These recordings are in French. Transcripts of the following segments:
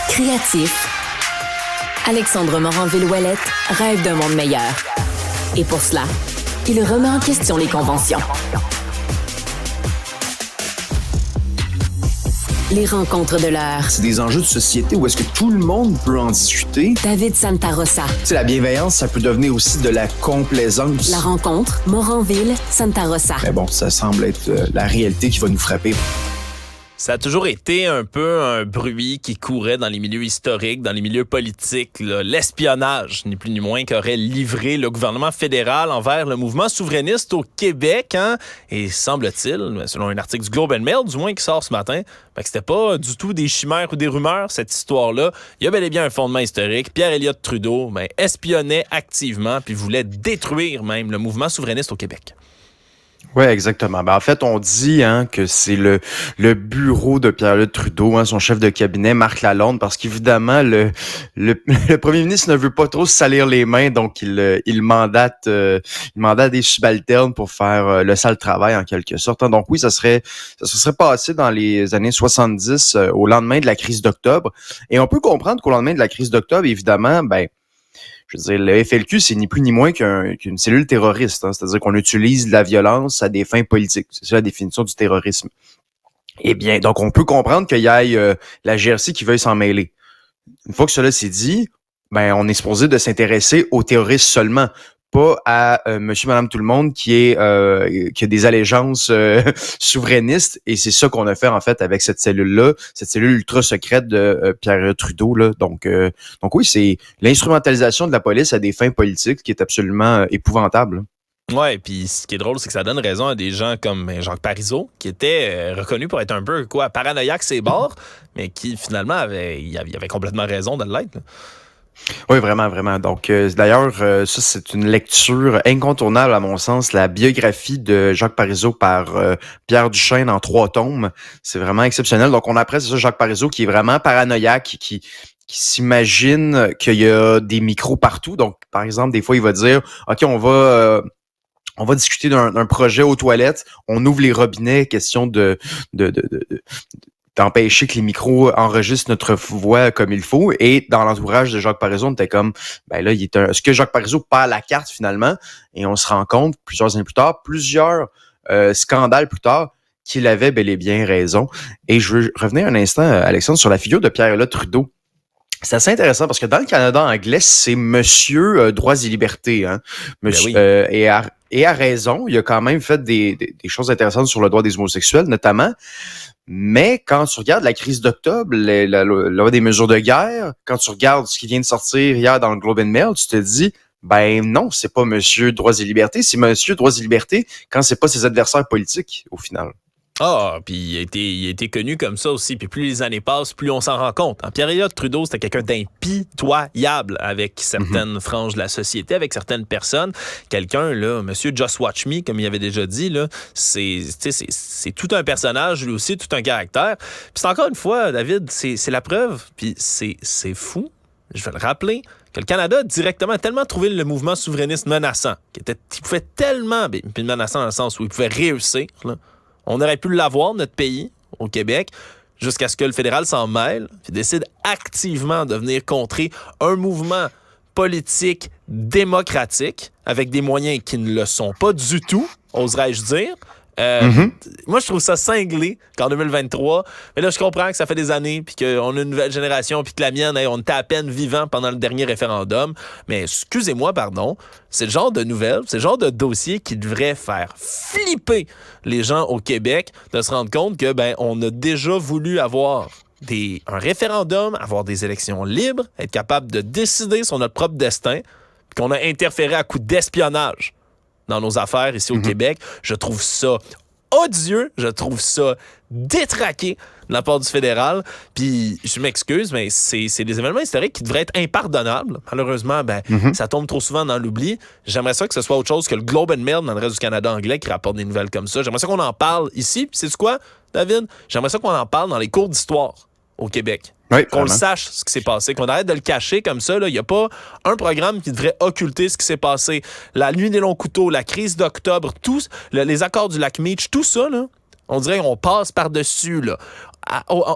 Créatif, Alexandre Morin-Villouellette rêve d'un monde meilleur. Et pour cela, il remet en question les conventions. Les rencontres de l'heure. C'est des enjeux de société où est-ce que tout le monde peut en discuter. David Santarossa. Tu sais, la bienveillance, ça peut devenir aussi de la complaisance. La rencontre, Moranville-Santarossa. Mais bon, ça semble être la réalité qui va nous frapper. Ça a toujours été un peu un bruit qui courait dans les milieux historiques, dans les milieux politiques. Là. L'espionnage, ni plus ni moins, qu'aurait livré le gouvernement fédéral envers le mouvement souverainiste au Québec. Hein? Et semble-t-il, selon un article du Globe and Mail, du moins qui sort ce matin, que c'était pas du tout des chimères ou des rumeurs, cette histoire-là. Il y a bel et bien un fondement historique. Pierre Elliott Trudeau espionnait activement puis voulait détruire même le mouvement souverainiste au Québec. Oui, exactement. En fait, on dit que c'est le bureau de Pierre-Elliott Trudeau, son chef de cabinet, Marc Lalonde, parce qu'évidemment, le premier ministre ne veut pas trop se salir les mains, donc il mandate des subalternes pour faire le sale travail en quelque sorte. Donc oui, ça se serait passé dans les années 70, au lendemain de la crise d'octobre. Et on peut comprendre qu'au lendemain de la crise d'octobre, évidemment, je veux dire, le FLQ, c'est ni plus ni moins qu'une cellule terroriste. C'est-à-dire qu'on utilise la violence à des fins politiques. C'est ça la définition du terrorisme. Eh bien, donc on peut comprendre qu'il y ait la GRC qui veuille s'en mêler. Une fois que cela s'est dit, on est supposé de s'intéresser aux terroristes seulement, pas à monsieur, madame, tout le monde qui a des allégeances souverainistes. Et c'est ça qu'on a fait, en fait, avec cette cellule-là, cette cellule ultra secrète de Pierre Trudeau, là. Donc oui, c'est l'instrumentalisation de la police à des fins politiques qui est absolument épouvantable. Ouais, puis ce qui est drôle, c'est que ça donne raison à des gens comme Jacques Parizeau, qui était reconnu pour être un peu paranoïaque ses bords, mais qui finalement avait complètement raison de l'être, là. Oui, vraiment, vraiment. Donc, d'ailleurs, ça, c'est une lecture incontournable, à mon sens, la biographie de Jacques Parizeau par Pierre Duchesne en 3 tomes. C'est vraiment exceptionnel. Donc, on apprend, c'est ça, Jacques Parizeau qui est vraiment paranoïaque, qui s'imagine qu'il y a des micros partout. Donc, par exemple, des fois, il va dire, OK, on va discuter d'un projet aux toilettes. On ouvre les robinets, question d'empêcher que les micros enregistrent notre voix comme il faut. Et dans l'entourage de Jacques Parizeau, on était comme, est-ce que Jacques Parizeau perd la carte finalement? Et on se rend compte, plusieurs années plus tard, plusieurs scandales plus tard, qu'il avait bel et bien raison. Et je veux revenir un instant, Alexandre, sur la figure de Pierre-Elliott Trudeau. C'est assez intéressant parce que dans le Canada anglais, c'est Monsieur droits et libertés, Monsieur, oui. Et à raison, il a quand même fait des choses intéressantes sur le droit des homosexuels, notamment. Mais quand tu regardes la crise d'octobre, la loi des mesures de guerre, quand tu regardes ce qui vient de sortir hier dans le Globe and Mail, tu te dis, non, c'est pas Monsieur droits et libertés, c'est Monsieur droits et libertés quand c'est pas ses adversaires politiques, au final. Ah, puis il a été connu comme ça aussi. Puis plus les années passent, plus on s'en rend compte. Pierre-Elliott Trudeau, c'était quelqu'un d'impitoyable avec certaines franges de la société, avec certaines personnes. Quelqu'un, là, Monsieur Just Watch Me, comme il avait déjà dit, là, c'est tout un personnage, lui aussi, tout un caractère. Puis c'est encore une fois, David, c'est la preuve. Puis c'est fou, je vais le rappeler, que le Canada a directement tellement trouvé le mouvement souverainiste menaçant, qui pouvait tellement, puis menaçant dans le sens où il pouvait réussir, là. On aurait pu l'avoir, notre pays, au Québec, jusqu'à ce que le fédéral s'en mêle et décide activement de venir contrer un mouvement politique démocratique avec des moyens qui ne le sont pas du tout, oserais-je dire. Moi, je trouve ça cinglé qu'en 2023, mais là, je comprends que ça fait des années, puis qu'on a une nouvelle génération, puis que la mienne, on était à peine vivant pendant le dernier référendum. Mais excusez-moi, pardon, c'est le genre de nouvelles, c'est le genre de dossier qui devrait faire flipper les gens au Québec de se rendre compte que, on a déjà voulu avoir un référendum, avoir des élections libres, être capable de décider sur notre propre destin, puis qu'on a interféré à coup d'espionnage dans nos affaires ici au Québec. Je trouve ça odieux, je trouve ça détraqué de la part du fédéral. Puis, je m'excuse, mais c'est des événements historiques qui devraient être impardonnables. Malheureusement, ça tombe trop souvent dans l'oubli. J'aimerais ça que ce soit autre chose que le Globe and Mail dans le reste du Canada anglais qui rapporte des nouvelles comme ça. J'aimerais ça qu'on en parle ici. Puis, c'est quoi, David? J'aimerais ça qu'on en parle dans les cours d'histoire au Québec. Oui, qu'on le sache, ce qui s'est passé, qu'on arrête de le cacher comme ça. Il n'y a pas un programme qui devrait occulter ce qui s'est passé. La nuit des longs couteaux, la crise d'octobre, les accords du lac Meach, tout ça, là, On dirait qu'on passe par-dessus, là.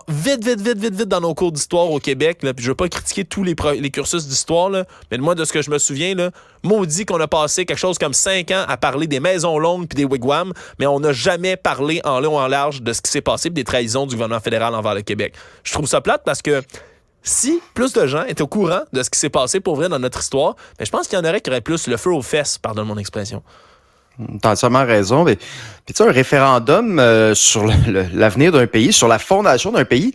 Vite dans nos cours d'histoire au Québec, là, puis je veux pas critiquer tous les cursus d'histoire, là, mais moi, de ce que je me souviens, là, maudit qu'on a passé quelque chose comme 5 ans à parler des maisons longues puis des wigwams, mais on n'a jamais parlé en long en large de ce qui s'est passé puis des trahisons du gouvernement fédéral envers le Québec. Je trouve ça plate parce que si plus de gens étaient au courant de ce qui s'est passé pour vrai dans notre histoire, mais je pense qu'il y en aurait qui auraient plus le feu aux fesses, pardonne mon expression. T'as entièrement raison. Mais tu sais, un référendum sur l'avenir d'un pays, sur la fondation d'un pays,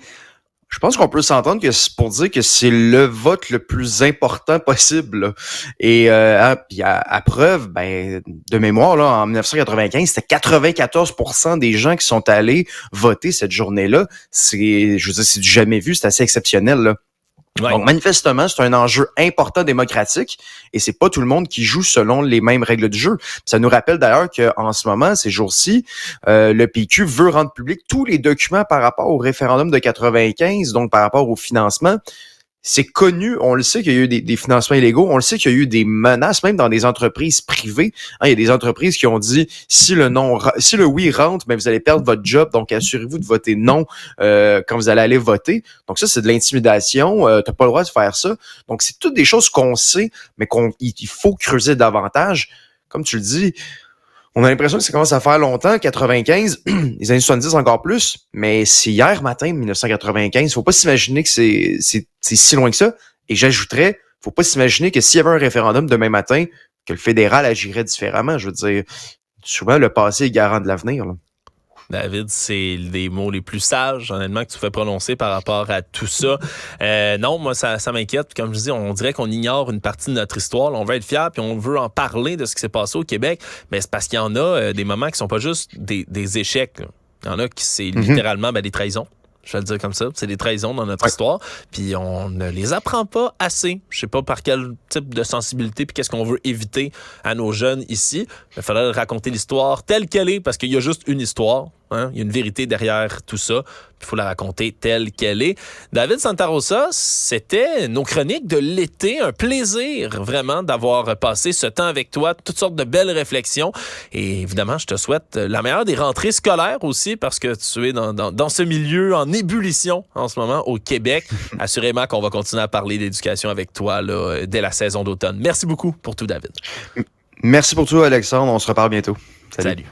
je pense qu'on peut s'entendre que c'est pour dire que c'est le vote le plus important possible. Là. Et puis à preuve, de mémoire, là, en 1995, c'était 94% des gens qui sont allés voter cette journée-là. C'est du jamais vu, c'est assez exceptionnel, là. Ouais. Donc, manifestement, c'est un enjeu important démocratique et c'est pas tout le monde qui joue selon les mêmes règles du jeu. Puis ça nous rappelle d'ailleurs qu'en ce moment, ces jours-ci, le PQ veut rendre public tous les documents par rapport au référendum de 95, donc par rapport au financement. C'est connu, on le sait qu'il y a eu des financements illégaux, on le sait qu'il y a eu des menaces, même dans des entreprises privées. Il y a des entreprises qui ont dit, si le oui rentre, vous allez perdre votre job, donc assurez-vous de voter non quand vous allez aller voter. Donc ça, c'est de l'intimidation, t'as pas le droit de faire ça. Donc c'est toutes des choses qu'on sait, mais qu'il faut creuser davantage. Comme tu le dis, on a l'impression que ça commence à faire longtemps, 95, les années 70 encore plus, mais c'est hier matin, 1995. Faut pas s'imaginer que c'est si loin que ça. Et j'ajouterais, faut pas s'imaginer que s'il y avait un référendum demain matin, que le fédéral agirait différemment. Je veux dire, souvent, le passé est garant de l'avenir, là. David, c'est des mots les plus sages, honnêtement, que tu fais prononcer par rapport à tout ça. Non, moi, ça m'inquiète. Comme je dis, on dirait qu'on ignore une partie de notre histoire. Là, on veut être fiers, puis on veut en parler de ce qui s'est passé au Québec. Mais c'est parce qu'il y en a des moments qui sont pas juste des échecs, là. Il y en a qui c'est littéralement des trahisons. Je vais le dire comme ça. C'est des trahisons dans notre histoire. Puis on ne les apprend pas assez. Je sais pas par quel type de sensibilité puis qu'est-ce qu'on veut éviter à nos jeunes ici. Il faudrait raconter l'histoire telle qu'elle est parce qu'il y a juste une histoire. Hein? Il y a une vérité derrière tout ça. Il faut la raconter telle qu'elle est. David Santarossa, c'était nos chroniques de l'été. Un plaisir vraiment d'avoir passé ce temps avec toi. Toutes sortes de belles réflexions. Et évidemment, je te souhaite la meilleure des rentrées scolaires aussi parce que tu es dans ce milieu en ébullition en ce moment au Québec. Assurément qu'on va continuer à parler d'éducation avec toi là, dès la saison d'automne. Merci beaucoup pour tout, David. Merci pour tout, Alexandre. On se reparle bientôt. Salut.